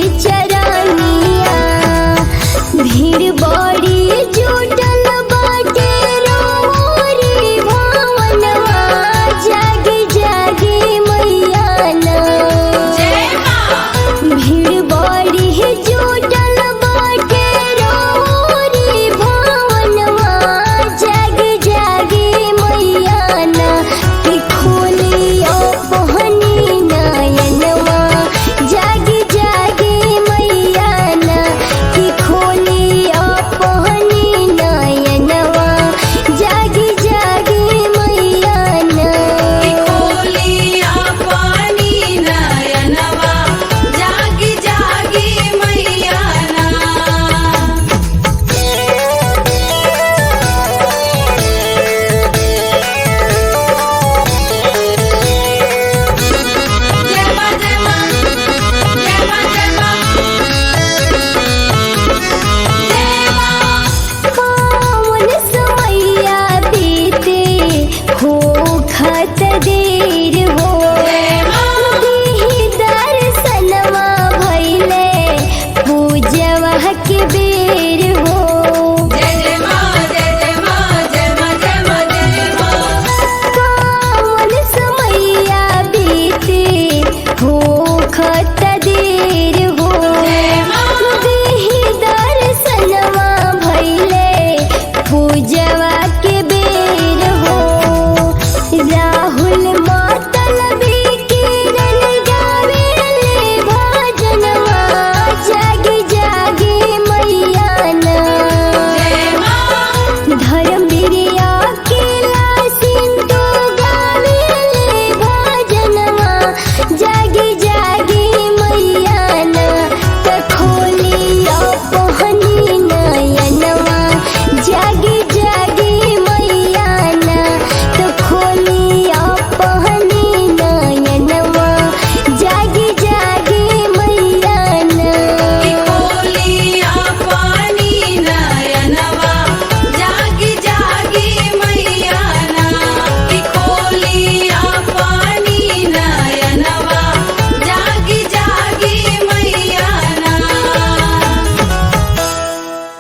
चरनिया भीड़ बड़ी जुटल बाटे रोरी भवनवा जागी जागी मैया ना भीड़ बड़ी जुटल बाटे रोरी भवनवा जागी जागी मैया ना कि खोली अपनी नयनवा जागी जागी मैया ना कि खोली अपनी नयनवा जागी जागी मैया ना खोली अपनी नयनवा जागी जागी मैया ना। जय मां जय मां जय मां जय मां जय मां। कौन समैया बीते हो खत देर हो दीही दर्शनवा भइले पूजवा के